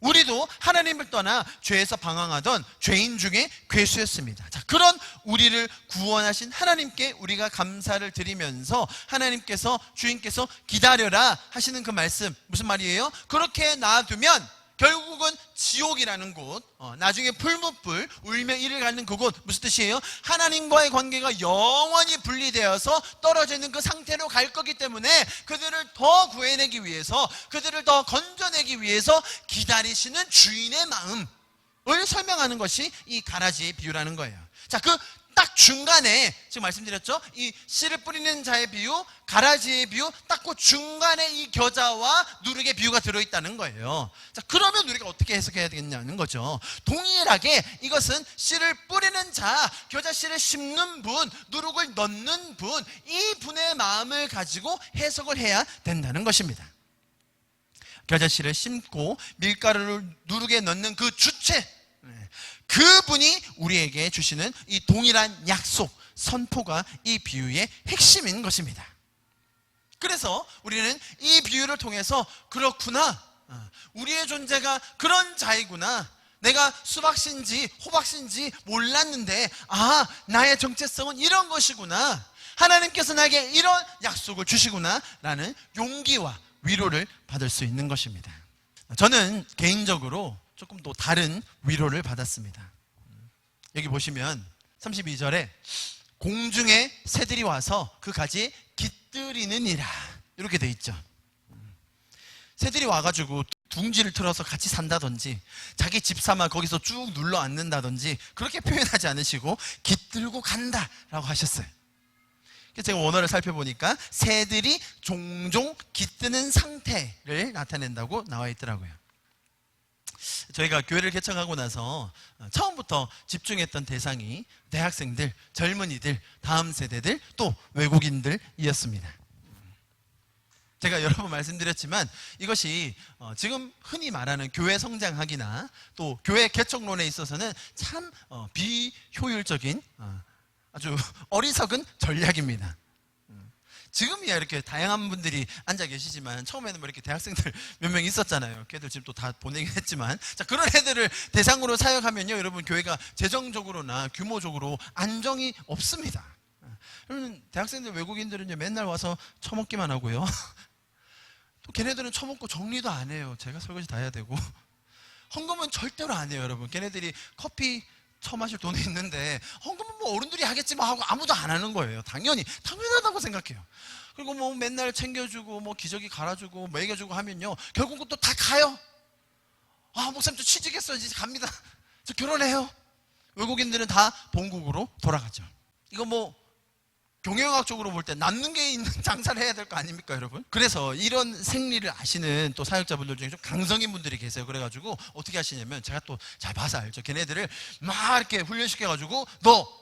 우리도 하나님을 떠나 죄에서 방황하던 죄인 중에 괴수였습니다. 자, 그런 우리를 구원하신 하나님께 우리가 감사를 드리면서 하나님께서, 주인께서 기다려라 하시는 그 말씀, 무슨 말이에요? 그렇게 놔두면 결국은 지옥이라는 곳, 나중에 풀무불, 울며 이를 갖는 그곳, 무슨 뜻이에요? 하나님과의 관계가 영원히 분리되어서 떨어져 있는 그 상태로 갈 거기 때문에 그들을 더 구해내기 위해서, 그들을 더 건져내기 위해서 기다리시는 주인의 마음을 설명하는 것이 이 가라지의 비유라는 거예요. 자, 그 딱 중간에 지금 말씀드렸죠? 이 씨를 뿌리는 자의 비유, 가라지의 비유, 딱 그 중간에 이 겨자와 누룩의 비유가 들어있다는 거예요. 자, 그러면 우리가 어떻게 해석해야 되겠냐는 거죠. 동일하게 이것은 씨를 뿌리는 자, 겨자 씨를 심는 분, 누룩을 넣는 분, 이 분의 마음을 가지고 해석을 해야 된다는 것입니다. 겨자 씨를 심고 밀가루를 누룩에 넣는 그 주체, 그분이 우리에게 주시는 이 동일한 약속, 선포가 이 비유의 핵심인 것입니다. 그래서 우리는 이 비유를 통해서 그렇구나, 우리의 존재가 그런 자이구나, 내가 수박씨인지 호박씨인지 몰랐는데 나의 정체성은 이런 것이구나, 하나님께서 나에게 이런 약속을 주시구나 라는 용기와 위로를 받을 수 있는 것입니다. 저는 개인적으로 조금 또 다른 위로를 받았습니다. 여기 보시면 32절에 공중에 새들이 와서 그 가지에 깃들이느니라 이렇게 돼 있죠. 새들이 와가지고 둥지를 틀어서 같이 산다든지 자기 집 삼아 거기서 쭉 눌러 앉는다든지 그렇게 표현하지 않으시고 깃들고 간다라고 하셨어요. 그래서 제가 원어를 살펴보니까 새들이 종종 깃드는 상태를 나타낸다고 나와 있더라고요. 저희가 교회를 개척하고 나서 처음부터 집중했던 대상이 대학생들, 젊은이들, 다음 세대들, 또 외국인들이었습니다. 제가 여러 번 말씀드렸지만 이것이 지금 흔히 말하는 교회 성장학이나 또 교회 개척론에 있어서는 참 비효율적인 아주 어리석은 전략입니다. 지금이야 이렇게 다양한 분들이 앉아 계시지만 처음에는 뭐 이렇게 대학생들 몇 명 있었잖아요. 걔들 지금 또 다 보내긴 했지만, 자, 그런 애들을 대상으로 사역하면요, 여러분 교회가 재정적으로나 규모적으로 안정이 없습니다. 여러분 대학생들, 외국인들은 맨날 와서 처먹기만 하고요. 또 걔네들은 처먹고 정리도 안 해요. 제가 설거지 다 해야 되고. 헌금은 절대로 안 해요, 여러분. 걔네들이 커피 처마실 돈이 있는데 헌금은 뭐 어른들이 하겠지 뭐 하고 아무도 안 하는 거예요. 당연하다고 생각해요. 그리고 뭐 맨날 챙겨주고 뭐 기저귀 갈아주고 먹여주고 하면요, 결국은 또 다 가요. 목사님 저 취직했어요, 이제 갑니다, 저 결혼해요. 외국인들은 다 본국으로 돌아가죠. 이거 뭐 경영학적으로 볼 때 남는 게 있는 장사를 해야 될 거 아닙니까, 여러분? 그래서 이런 생리를 아시는 또 사역자분들 중에 좀 강성인 분들이 계세요. 그래가지고 어떻게 하시냐면, 제가 또 잘 봐서 알죠. 걔네들을 막 이렇게 훈련시켜가지고 너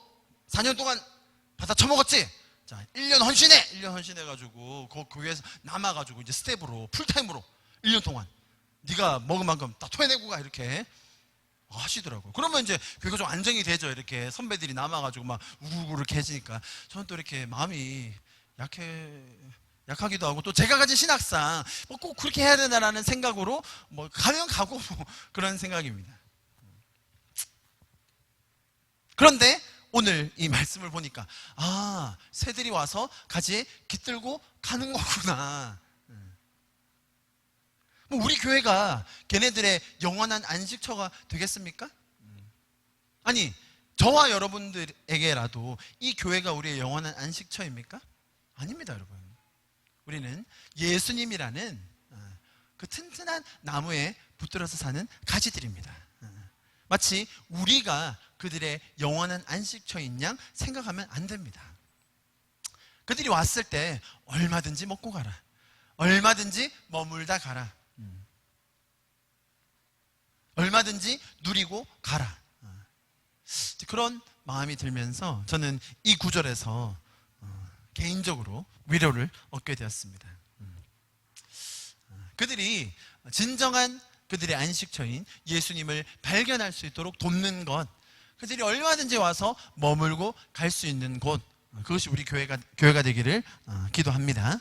4년 동안 받아 처먹었지? 자, 1년 헌신해! 1년 헌신해가지고 그 교회에서 남아가지고 이제 스텝으로 풀타임으로 1년 동안 네가 먹은 만큼 다 토해내고 가, 이렇게 하시더라고요. 그러면 이제 그거 좀 안정이 되죠. 이렇게 선배들이 남아가지고 막 우르르 이렇게 해지니까 저는 또 이렇게 마음이 약하기도 하고, 또 제가 가진 신학상 뭐 꼭 그렇게 해야 되나라는 생각으로 뭐 가면 가고 뭐 그런 생각입니다. 그런데 오늘 이 말씀을 보니까 새들이 와서 가지에 깃들고 가는 거구나. 뭐 우리 교회가 걔네들의 영원한 안식처가 되겠습니까? 아니, 저와 여러분들에게라도 이 교회가 우리의 영원한 안식처입니까? 아닙니다, 여러분. 우리는 예수님이라는 그 튼튼한 나무에 붙들어서 사는 가지들입니다. 마치 우리가 그들의 영원한 안식처인 양 생각하면 안 됩니다. 그들이 왔을 때 얼마든지 먹고 가라, 얼마든지 머물다 가라, 얼마든지 누리고 가라, 그런 마음이 들면서 저는 이 구절에서 개인적으로 위로를 얻게 되었습니다. 그들이 진정한 그들의 안식처인 예수님을 발견할 수 있도록 돕는 것, 그들이 얼마든지 와서 머물고 갈 수 있는 곳, 그것이 우리 교회가 되기를 기도합니다.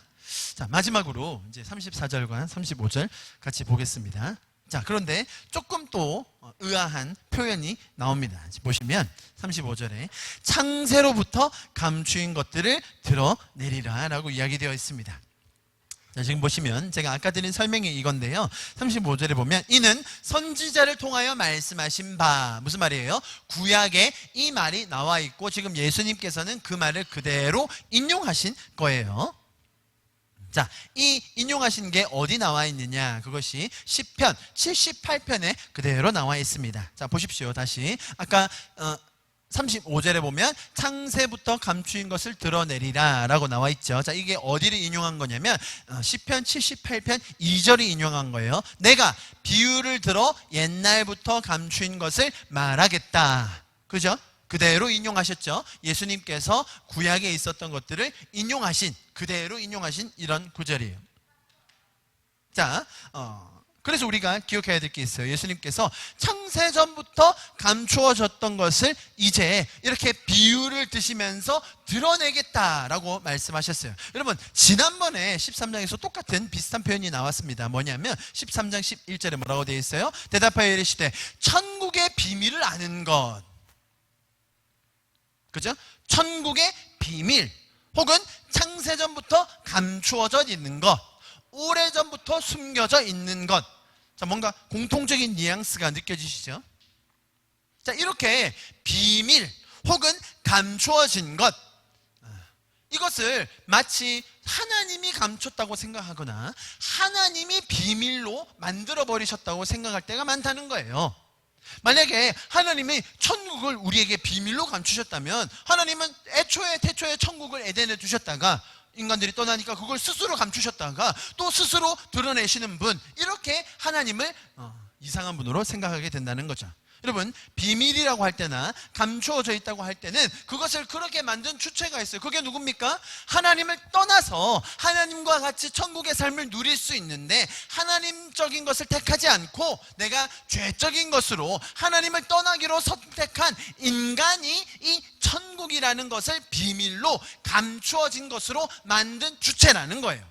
자, 마지막으로 이제 34절과 35절 같이 보겠습니다. 자, 그런데 조금 또 의아한 표현이 나옵니다. 보시면 35절에 창세로부터 감추인 것들을 드러내리라 라고 이야기되어 있습니다. 자, 지금 보시면 제가 아까 드린 설명이 이건데요, 35절에 보면 이는 선지자를 통하여 말씀하신 바, 무슨 말이에요? 구약에 이 말이 나와 있고 지금 예수님께서는 그 말을 그대로 인용하신 거예요. 자, 이 인용하신 게 어디 나와 있느냐? 그것이 시편 78편에 그대로 나와 있습니다. 자, 보십시오. 다시 아까 35절에 보면 창세부터 감추인 것을 드러내리라 라고 나와 있죠. 자, 이게 어디를 인용한 거냐면 시편 78편 2절을 인용한 거예요. 내가 비유를 들어 옛날부터 감추인 것을 말하겠다. 그죠? 그대로 인용하셨죠. 예수님께서 구약에 있었던 것들을 그대로 인용하신 이런 구절이에요. 자, 그래서 우리가 기억해야 될 게 있어요. 예수님께서 창세전부터 감추어졌던 것을 이제 이렇게 비유를 드시면서 드러내겠다라고 말씀하셨어요. 여러분, 지난번에 13장에서 똑같은 비슷한 표현이 나왔습니다. 뭐냐면 13장 11절에 뭐라고 되어 있어요? 대답하여 이르시되 천국의 비밀을 아는 것, 그죠? 천국의 비밀, 혹은 창세전부터 감추어져 있는 것, 오래전부터 숨겨져 있는 것. 자, 뭔가 공통적인 뉘앙스가 느껴지시죠? 자, 이렇게 비밀 혹은 감추어진 것, 이것을 마치 하나님이 감췄다고 생각하거나 하나님이 비밀로 만들어버리셨다고 생각할 때가 많다는 거예요. 만약에 하나님이 천국을 우리에게 비밀로 감추셨다면 하나님은 태초에 천국을 에덴에 두셨다가 인간들이 떠나니까 그걸 스스로 감추셨다가 또 스스로 드러내시는 분, 이렇게 하나님을 이상한 분으로 생각하게 된다는 거죠. 여러분, 비밀이라고 할 때나 감추어져 있다고 할 때는 그것을 그렇게 만든 주체가 있어요. 그게 누굽니까? 하나님을 떠나서 하나님과 같이 천국의 삶을 누릴 수 있는데 하나님적인 것을 택하지 않고 내가 죄적인 것으로 하나님을 떠나기로 선택한 인간이 이 천국이라는 것을 비밀로 감추어진 것으로 만든 주체라는 거예요.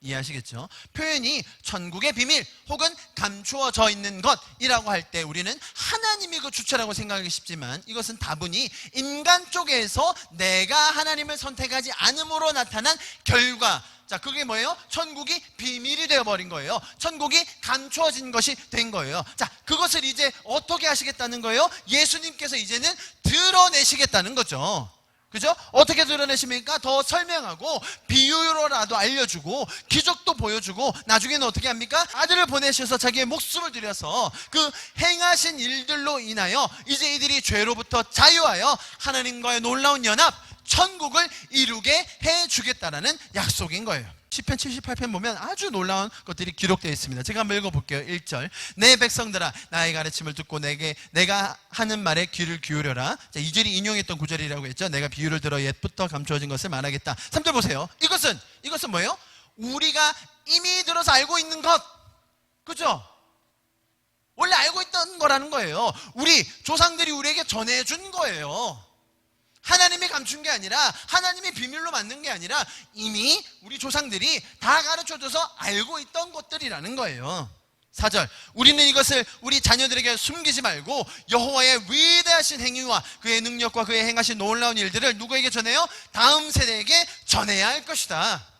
이해하시겠죠? 표현이 천국의 비밀 혹은 감추어져 있는 것이라고 할 때 우리는 하나님이 그 주체라고 생각하기 쉽지만 이것은 다분히 인간 쪽에서 내가 하나님을 선택하지 않음으로 나타난 결과, 자, 그게 뭐예요? 천국이 비밀이 되어버린 거예요. 천국이 감추어진 것이 된 거예요. 자, 그것을 이제 어떻게 하시겠다는 거예요? 예수님께서 이제는 드러내시겠다는 거죠. 그죠? 어떻게 드러내십니까? 더 설명하고 비유로라도 알려주고 기적도 보여주고 나중에는 어떻게 합니까? 아들을 보내셔서 자기의 목숨을 들여서 그 행하신 일들로 인하여 이제 이들이 죄로부터 자유하여 하나님과의 놀라운 연합, 천국을 이루게 해주겠다라는 약속인 거예요. 시편 78편 보면 아주 놀라운 것들이 기록되어 있습니다. 제가 한번 읽어볼게요. 1절, 내 백성들아 나의 가르침을 듣고 내가 하는 말에 귀를 기울여라. 자, 2절이 인용했던 구절이라고 했죠. 내가 비유를 들어 옛부터 감추어진 것을 말하겠다. 3절 보세요. 이것은 뭐예요? 우리가 이미 들어서 알고 있는 것, 그죠? 원래 알고 있던 거라는 거예요. 우리 조상들이 우리에게 전해준 거예요. 하나님이 감춘 게 아니라, 하나님이 비밀로 만든 게 아니라 이미 우리 조상들이 다 가르쳐줘서 알고 있던 것들이라는 거예요. 4절, 우리는 이것을 우리 자녀들에게 숨기지 말고 여호와의 위대하신 행위와 그의 능력과 그의 행하신 놀라운 일들을 누구에게 전해요? 다음 세대에게 전해야 할 것이다.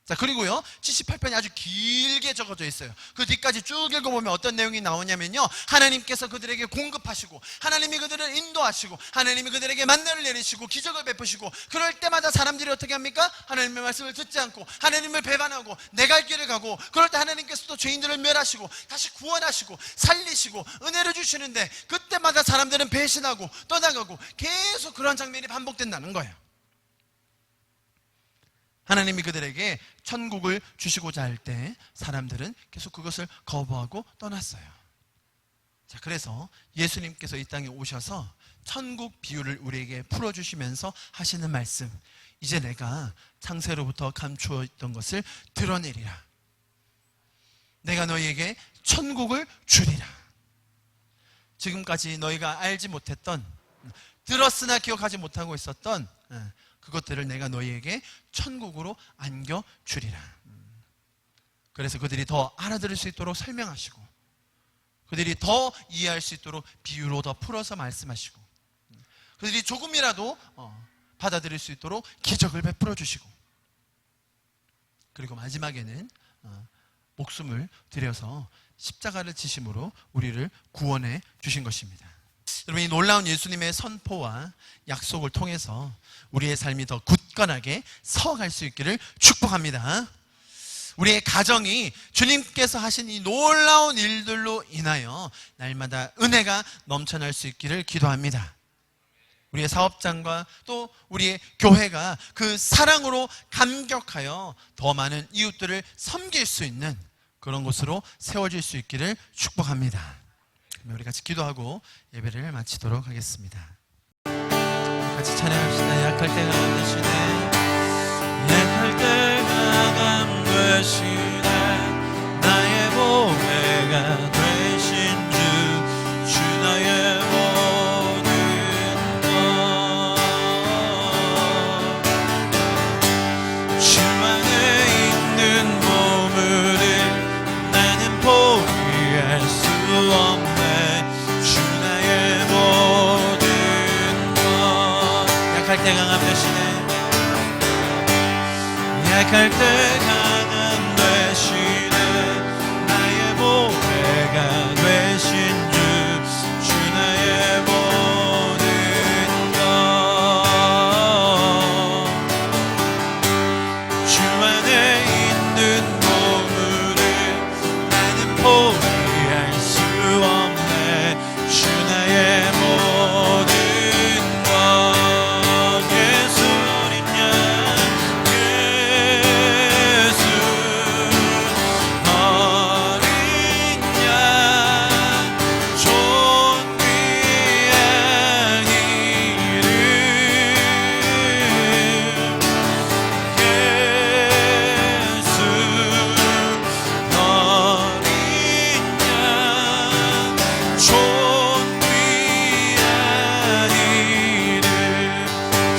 자, 그리고요 78편이 아주 길게 적어져 있어요. 그 뒤까지 쭉 읽어보면 어떤 내용이 나오냐면요, 하나님께서 그들에게 공급하시고 하나님이 그들을 인도하시고 하나님이 그들에게 만나를 내리시고 기적을 베푸시고, 그럴 때마다 사람들이 어떻게 합니까? 하나님의 말씀을 듣지 않고 하나님을 배반하고 내 갈 길을 가고, 그럴 때 하나님께서 또 죄인들을 멸하시고 다시 구원하시고 살리시고 은혜를 주시는데 그때마다 사람들은 배신하고 떠나가고 계속 그런 장면이 반복된다는 거예요. 하나님이 그들에게 천국을 주시고자 할 때 사람들은 계속 그것을 거부하고 떠났어요. 자, 그래서 예수님께서 이 땅에 오셔서 천국 비유를 우리에게 풀어주시면서 하시는 말씀, 이제 내가 창세로부터 감추어 있던 것을 드러내리라. 내가 너희에게 천국을 주리라. 지금까지 너희가 알지 못했던, 들었으나 기억하지 못하고 있었던 그것들을 내가 너희에게 천국으로 안겨주리라. 그래서 그들이 더 알아들을 수 있도록 설명하시고, 그들이 더 이해할 수 있도록 비유로 더 풀어서 말씀하시고, 그들이 조금이라도 받아들일 수 있도록 기적을 베풀어 주시고, 그리고 마지막에는 목숨을 들여서 십자가를 지심으로 우리를 구원해 주신 것입니다. 여러분, 이 놀라운 예수님의 선포와 약속을 통해서 우리의 삶이 더 굳건하게 서갈 수 있기를 축복합니다. 우리의 가정이 주님께서 하신 이 놀라운 일들로 인하여 날마다 은혜가 넘쳐날 수 있기를 기도합니다. 우리의 사업장과 또 우리의 교회가 그 사랑으로 감격하여 더 많은 이웃들을 섬길 수 있는 그런 곳으로 세워질 수 있기를 축복합니다. 우리 같이 기도하고 예배를 마치도록 하겠습니다. 같이 찬양합시다. 약할 때가 안 되시네. 약할 때가 안 되시네. 나의 보배가 되신 주, 주 나의 모든 것. 주 안에 있는 보물을 나는 포기할 수 없네. 주 나의 모든 것. 약할 때 강함 되시네. 약할 때 강함 되시네. 나의 보배가 되신 주, 주 나의 모든 것. 주 안에 있는 보물을 나는 포기할 수 없네. 주 나의 모든 것. 예수 어린 양, 예수 어린 양, 존귀한 이름. 예수 어린 양, 존귀한 이름.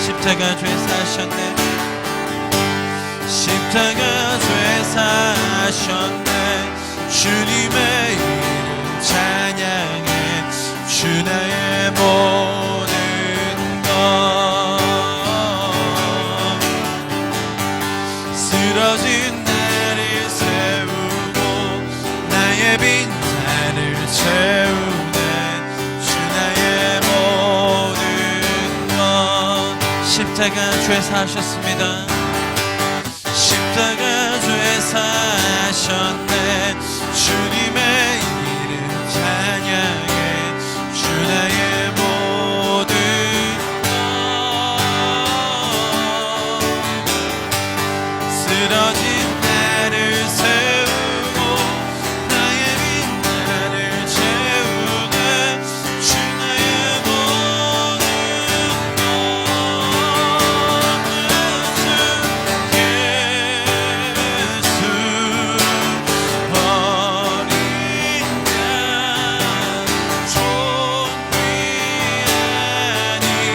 십자가 죄 사셨네. 십자가 죄 사셨네. 주님의 이름 찬양해. 주 나의 모든 것. 쓰러진 나를 세우고 나의 빈잔을 채우네. 주 나의 모든 것. 십자가 죄 사셨습니다. 십자가 죄 사셨네. 주님의 이름 찬양해. 주 나의 모든 것. 쓰러진 나를 세우고 나의 빈잔을 채우네. 주 나의 모든 것. 예수 어린 양, 존귀한 이름.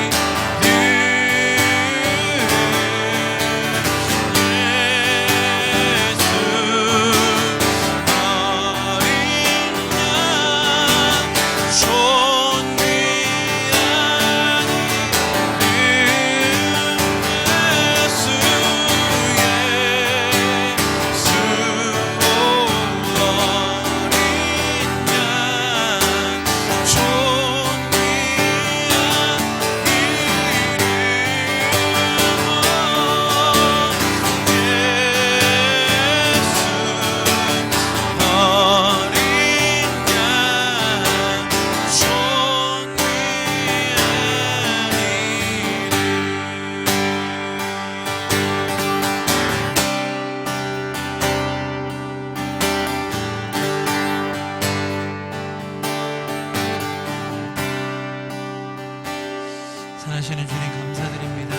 사랑하시는 주님 감사드립니다.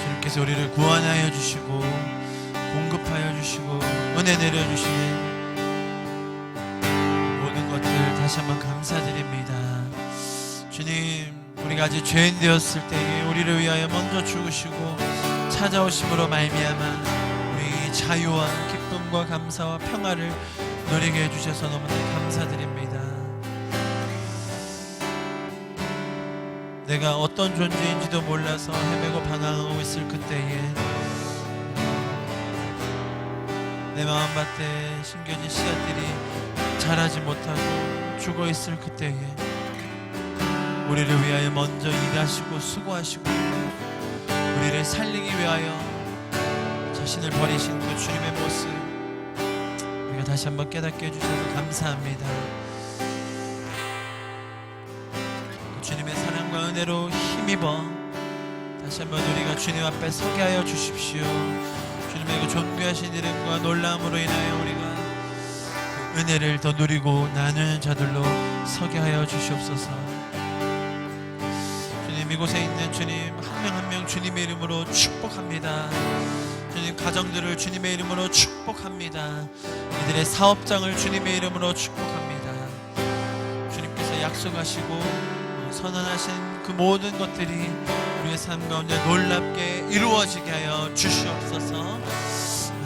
주님께서 우리를 구원하여 주시고 공급하여 응답하여 주시고 은혜 내려주시는 모든 것들 다시 한번 감사드립니다. 주님, 우리가 아직 죄인 되었을 때에 우리를 위하여 먼저 죽으시고 찾아오심으로 말미암아 우리 자유와 기쁨과 감사와 평화를 누리게 해주셔서 너무나 감사드립니다. 내가 어떤 존재인지도 몰라서 헤매고 방황하고 있을 그때에 내 마음밭에 심겨진 씨앗들이 자라지 못하고 죽어있을 그때에 우리를 위하여 먼저 일하시고 수고하시고 우리를 살리기 위하여 자신을 버리신 그 주님의 모습 우리가 다시 한번 깨닫게 해주셔서 감사합니다. 그 주님의 사랑과 은혜로 힘입어 다시 한번 우리가 주님 앞에 서게 하여 주십시오. 주님의 그 존귀하신 이름과 놀라움으로 인하여 우리가 그 은혜를 더 누리고 나누는 자들로 서게 하여 주시옵소서. 주님, 이곳에 있는 주님 한 명 한 명 주님의 이름으로 축복합니다. 주님, 가정들을 주님의 이름으로 축복합니다. 이들의 사업장을 주님의 이름으로 축복합니다. 주님께서 약속하시고 선언하신 그 모든 것들이 우리의 삶 가운데 놀랍게 이루어지게 하여 주시옵소서.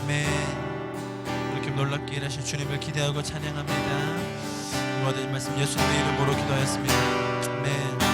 아멘. 이렇게 놀랍게 일하실 주님을 기대하고 찬양합니다. 모든 말씀 예수님의 이름으로 기도하였습니다. 아멘.